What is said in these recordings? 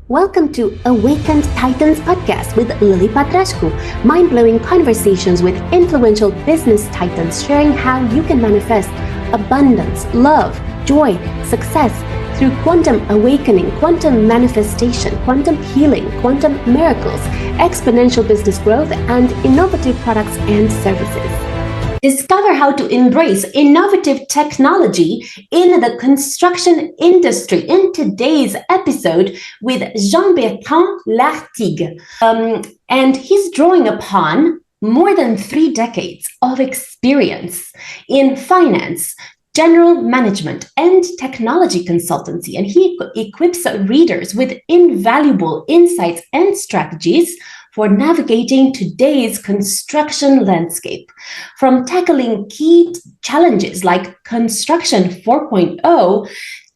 Welcome to Awakened Titans podcast with Lily Patrascu, mind-blowing conversations with influential business titans sharing how you can manifest abundance, love, joy, success through quantum awakening, quantum manifestation, quantum healing, quantum miracles, exponential business growth, and innovative products and services. Discover how to embrace innovative technology in the construction industry in today's episode with Jean-Bertrand Lartigue. And he's drawing upon more than 3 decades of experience in finance, general management, and technology consultancy. And he equips readers with invaluable insights and strategies for navigating today's construction landscape, from tackling key challenges like Construction 4.0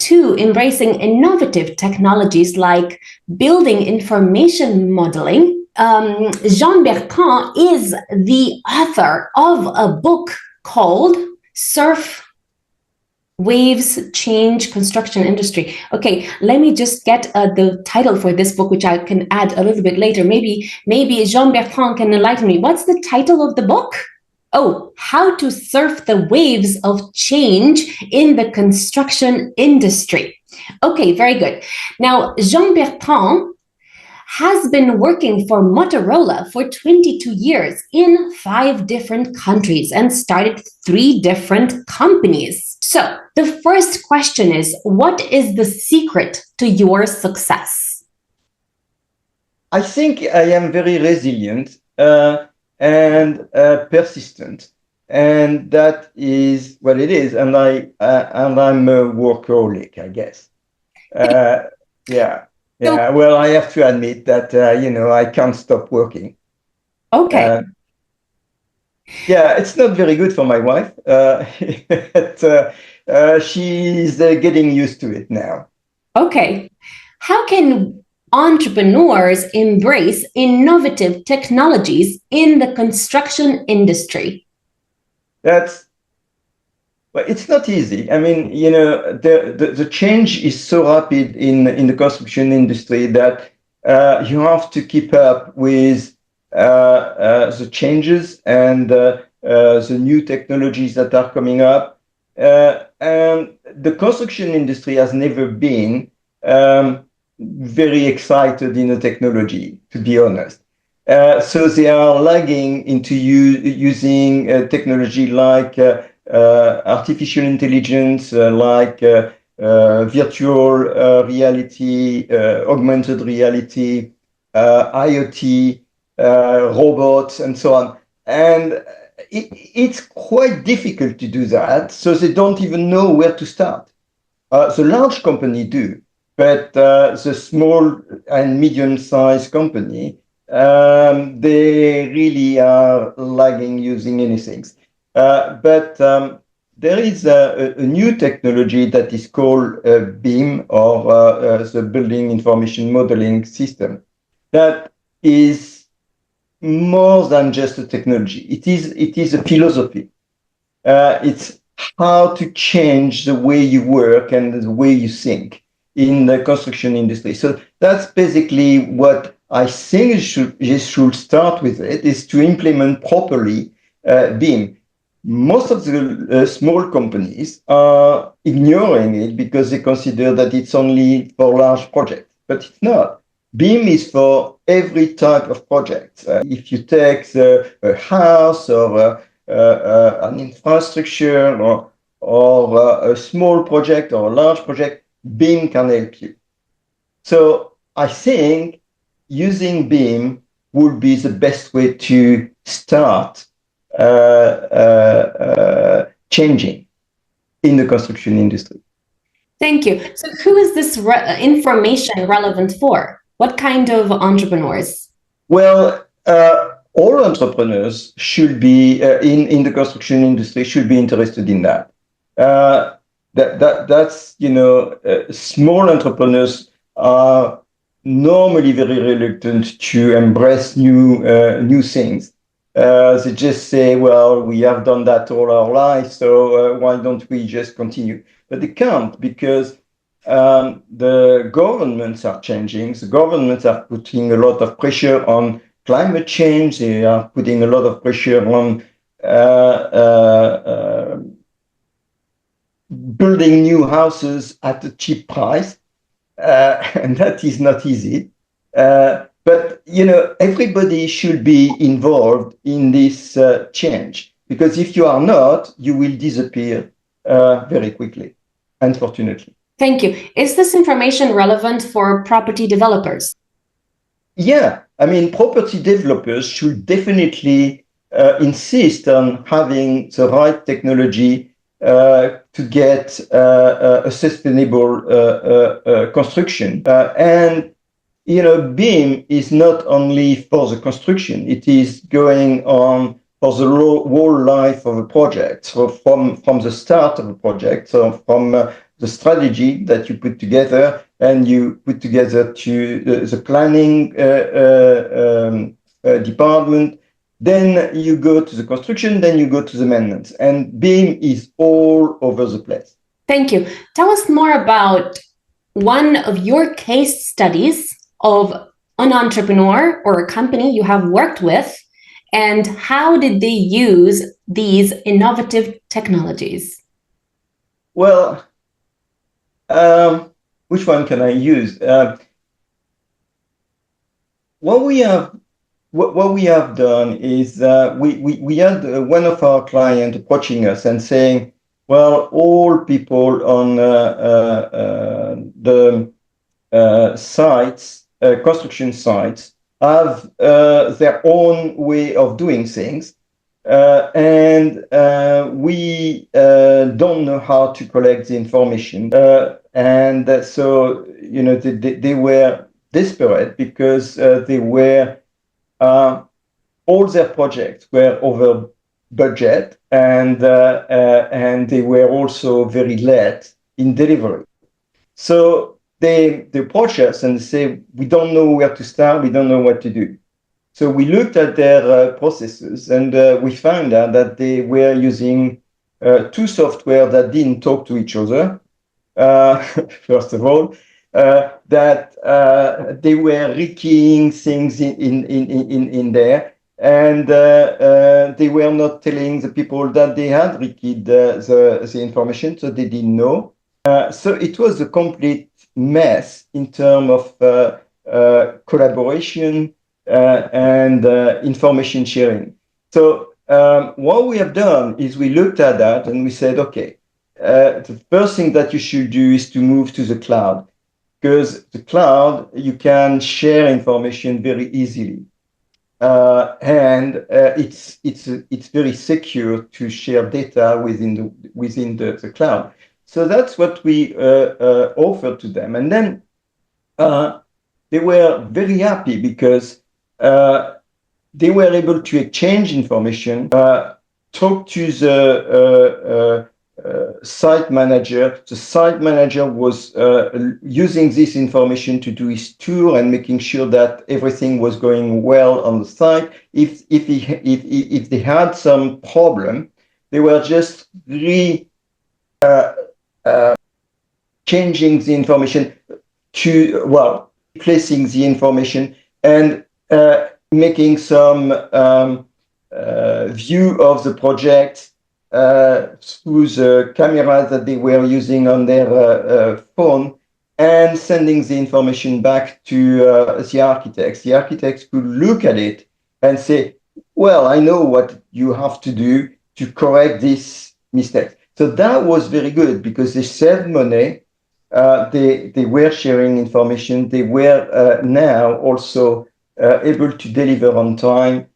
to embracing innovative technologies like building information modeling. Jean-Bertrand is the author of a book called Surf Waves Change Construction Industry. Okay, let me just get the title for this book, which I can add a little bit later. Maybe Jean-Bertrand can enlighten me. What's the title of the book? Oh, How to Surf the Waves of Change in the Construction Industry. Okay, very good. Now, Jean-Bertrand has been working for Motorola for 22 years in 5 different countries and started 3 different companies. So the first question is, what is the secret to your success? I think I am very resilient and persistent, and that is what it is. And I'm a workaholic, I guess. Yeah. Well, I have to admit that I can't stop working. Okay. It's not very good for my wife, but she's getting used to it now. Okay. How can entrepreneurs embrace innovative technologies in the construction industry? Well, it's not easy. I mean, the change is so rapid in the construction industry that you have to keep up with the changes and the new technologies that are coming up. And the construction industry has never been very excited in the technology, to be honest. So they are lagging into using technology like artificial intelligence, like virtual reality, augmented reality, IoT, robots, and so on. And it's quite difficult to do that, so they don't even know where to start. The large company do, but the small and medium-sized company, they really are lagging using anything. But there is a new technology that is called BIM, or the Building Information Modeling System, that is more than just a technology. It is a philosophy. It's how to change the way you work and the way you think in the construction industry. So that's basically what I think you should start with. It is to implement properly BIM. Most of the small companies are ignoring it because they consider that it's only for large projects, but it's not. BIM is for every type of project. If you take a house or an infrastructure or a small project or a large project, BIM can help you. So I think using BIM would be the best way to start changing in the construction industry. Thank you. So who is this information relevant for? What kind of entrepreneurs? Well, all entrepreneurs should be in the construction industry should be interested in that. That's small entrepreneurs are normally very reluctant to embrace new things. They just say, well, we have done that all our life, so why don't we just continue? But they can't, because the governments are changing. The governments are putting a lot of pressure on climate change. They are putting a lot of pressure on building new houses at a cheap price, and that is not easy. But everybody should be involved in this change, because if you are not, you will disappear very quickly, unfortunately. Thank you. Is this information relevant for property developers? Yeah, I mean, property developers should definitely insist on having the right technology to get a sustainable construction. And BIM is not only for the construction; it is going on for the whole life of a project. So from the start of a project, so from the strategy that you put together, and you put together to the planning department, then you go to the construction, then you go to the maintenance, and BIM is all over the place. Thank you. Tell us more about one of your case studies of an entrepreneur or a company you have worked with, and how did they use these innovative technologies? Well, which one can I use? What we have done is we had one of our clients approaching us and saying, well, all people on the sites, construction sites, have their own way of doing things, and we don't know how to collect the information. And so, they were desperate because all their projects were over budget, and they were also very late in delivery. So they approach us and say, we don't know where to start, we don't know what to do. So we looked at their processes, and we found out that they were using two software that didn't talk to each other. First of all, that they were rekeying things in there, and they were not telling the people that they had rekeyed the information, so they didn't know. So it was a complete mess in terms of collaboration and information sharing. So what we have done is we looked at that and we said, okay, the first thing that you should do is to move to the cloud, because the cloud, you can share information very easily. And it's very secure to share data within the cloud. So that's what we offered to them. And then they were very happy because they were able to exchange information, talk to the site manager. The site manager was using this information to do his tour and making sure that everything was going well on the site. If they had some problem, they were just changing the information to, replacing the information and making some view of the project through the camera that they were using on their phone, and sending the information back to the architects. The architects could look at it and say, well, I know what you have to do to correct this mistake. So that was very good because they saved money. They were sharing information. They were now also able to deliver on time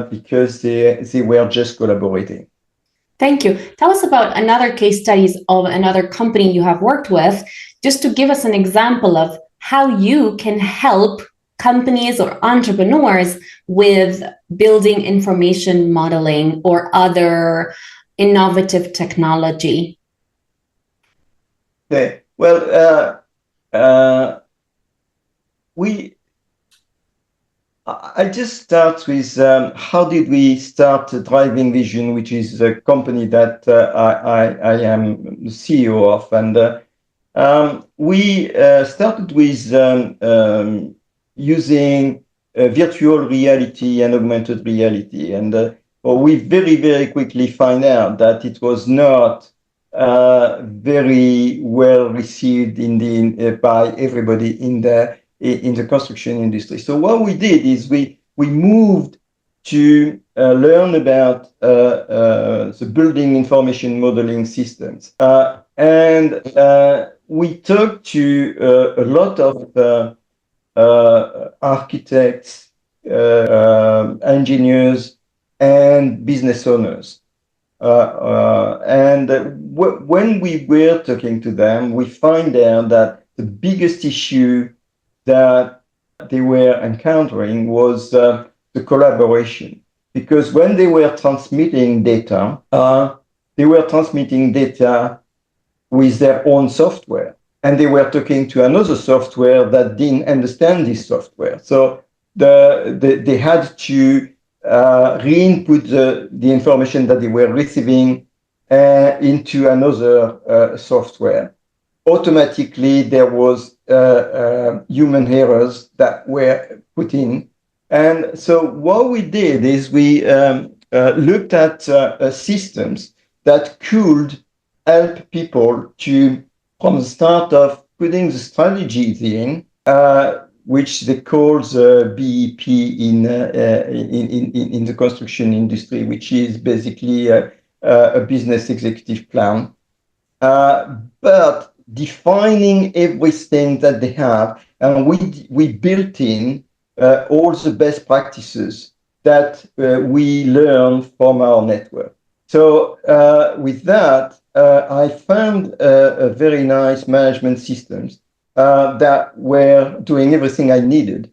because they were just collaborating. Thank you. Tell us about another case studies of another company you have worked with, just to give us an example of how you can help companies or entrepreneurs with building information modeling or other innovative technology. Okay. Well, I just start with how did we start Driving Vision, which is a company that I am the CEO of. And We started with using virtual reality and augmented reality, and we very, very quickly find out that it was not very well received by everybody in the construction industry. So what we did is we moved to learn about the building information modeling systems. And we talked to a lot of architects, engineers, and business owners. When we were talking to them, we find out that the biggest issue that they were encountering was the collaboration. Because when they were transmitting data with their own software, and they were talking to another software that didn't understand this software. So they had to re-input the information that they were receiving into another software. Automatically, there was human errors that were put in. And so what we did is we looked at systems that could help people to, from the start of putting the strategies in, which they call the BEP in the construction industry, which is basically a business executive plan. But defining everything that they have, and we built in all the best practices that we learn from our network. So with that, I found a very nice management systems that were doing everything I needed,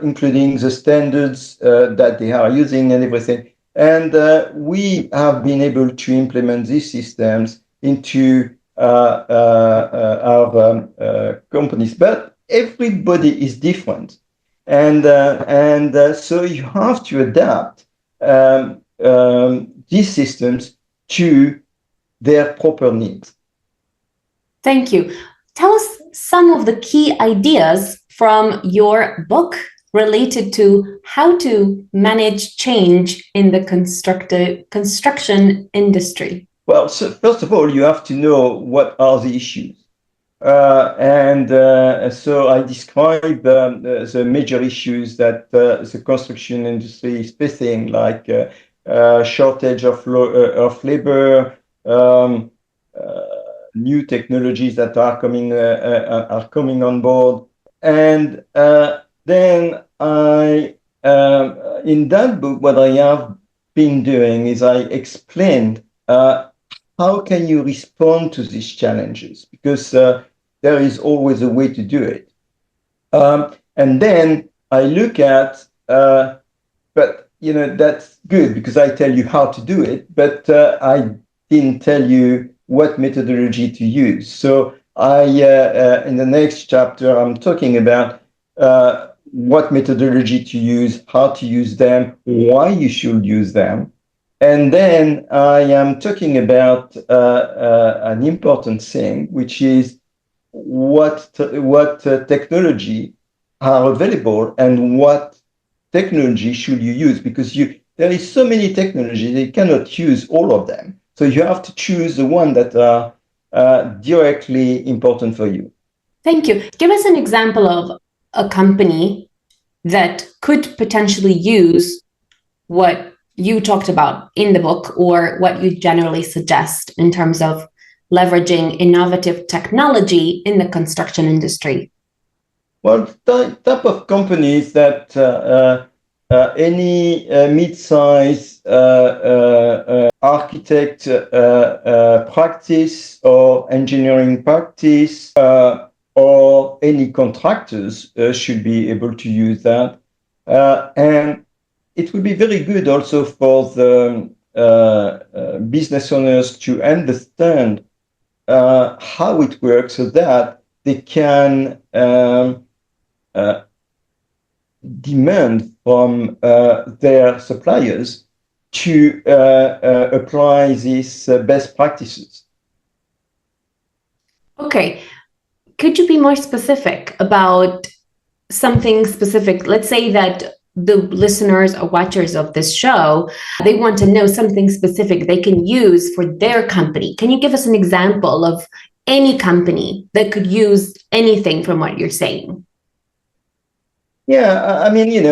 including the standards that they are using and everything. And we have been able to implement these systems into our companies. But everybody is different. And so you have to adapt these systems to their proper needs. Thank you. Tell us some of the key ideas from your book related to how to manage change in the construction industry. Well, so first of all, you have to know what are the issues. So I describe the major issues that the construction industry is facing, like shortage of labor, new technologies that are coming on board, and then I in that book, what I have been doing is I explained how can you respond to these challenges, because there is always a way to do it. And then I look at, but that's good because I tell you how to do it, but I didn't tell you what methodology to use. So in the next chapter, I'm talking about what methodology to use, how to use them, why you should use them. And then I am talking about an important thing, which is what technology are available and what technology should you use, because there is so many technologies, you cannot use all of them. So you have to choose the one that are directly important for you. Thank you. Give us an example of a company that could potentially use what you talked about in the book, or what you generally suggest in terms of leveraging innovative technology in the construction industry. Well, the type of companies that any mid-size architect practice or engineering practice or any contractors should be able to use that. And it would be very good also for the business owners to understand how it works, so that they can demand from their suppliers to apply these best practices. Okay. Could you be more specific about something specific? Let's say that the listeners or watchers of this show, they want to know something specific they can use for their company. Can you give us an example of any company that could use anything from what you're saying? Yeah, I mean,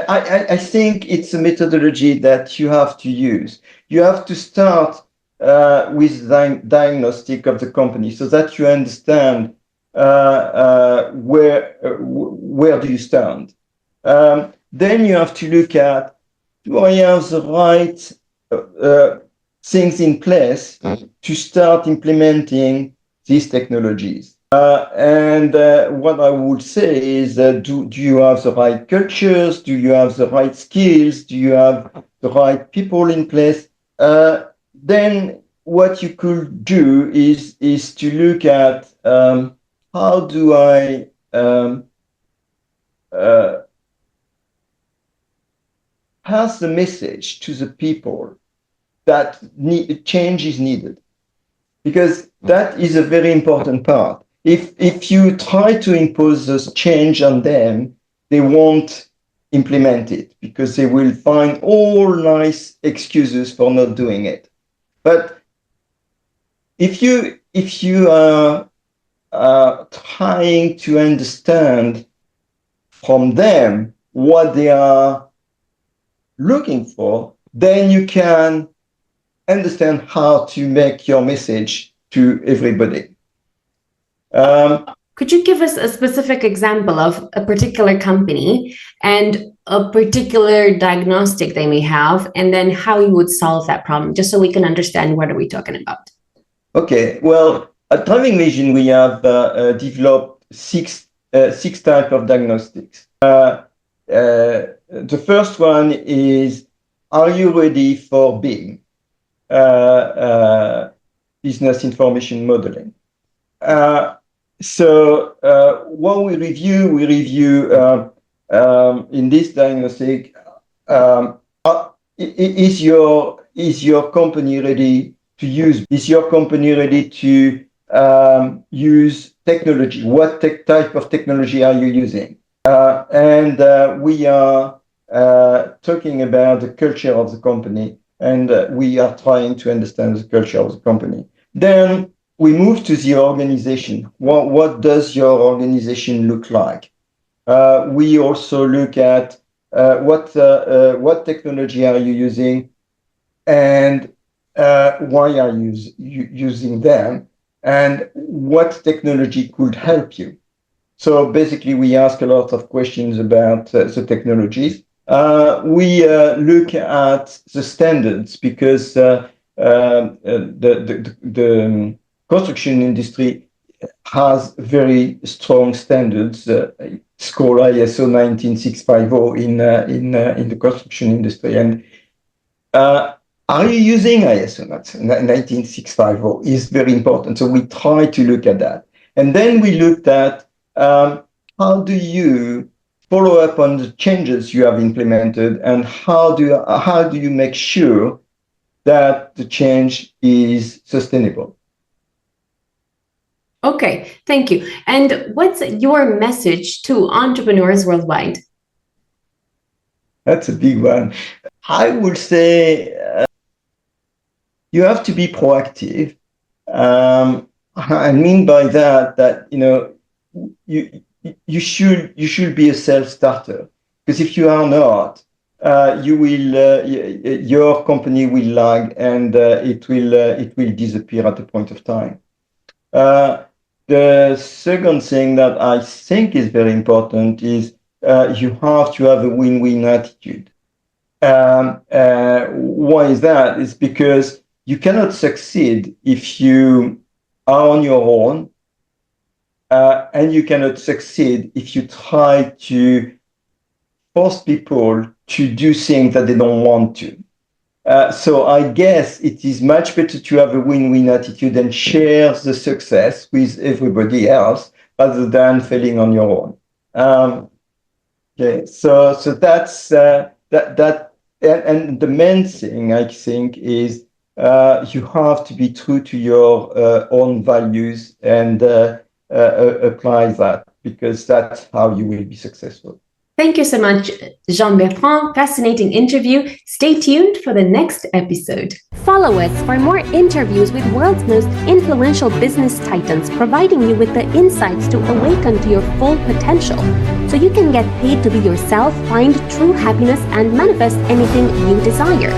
I think it's a methodology that you have to use. You have to start with diagnostic of the company so that you understand where do you stand. Then you have to look at, do I have the right things in place to start implementing these technologies? And what I would say is, do you have the right cultures? Do you have the right skills? Do you have the right people in place? Then what you could do is to look at how do I uh, pass the message to the people that change is needed, because that is a very important part. If you try to impose this change on them, they won't implement it because they will find all nice excuses for not doing it. But if you are trying to understand from them what they are looking for, then you can understand how to make your message to everybody. Could you give us a specific example of a particular company and a particular diagnostic they may have, and then how you would solve that problem, just so we can understand what are we talking about? Okay, well, at Driving Vision, we have developed six types of diagnostics. The first one is, are you ready for being business information modeling? What we review in this diagnostic, is your company ready to use? Is your company ready to use technology? What type of technology are you using? And we are talking about the culture of the company, and we are trying to understand the culture of the company. Then we move to the organization. What does your organization look like? We also look at what technology are you using, and why are you using them, and what technology could help you. So basically, we ask a lot of questions about the technologies. We look at the standards, because the construction industry has very strong standards. It's called ISO 19650 in the construction industry. And are you using ISO 19650 is very important. So we try to look at that. And then we looked at how do you follow up on the changes you have implemented, and how do you make sure that the change is sustainable? Okay, thank you. And what's your message to entrepreneurs worldwide? That's a big one. I would say you have to be proactive. I mean by that you you should be a self-starter, because if you are not, your company will lag, and it will disappear at a point of time. The second thing that I think is very important is you have to have a win-win attitude. Why is that? It's because you cannot succeed if you are on your own, and you cannot succeed if you try to force people to do things that they don't want to. So I guess it is much better to have a win-win attitude and share the success with everybody else rather than failing on your own. Okay, so that's that. And the main thing I think is you have to be true to your own values and apply that, because that's how you will be successful. Thank you so much, Jean-Bertrand. Fascinating interview. Stay tuned for the next episode. Follow us for more interviews with world's most influential business titans, providing you with the insights to awaken to your full potential, so you can get paid to be yourself, find true happiness, and manifest anything you desire.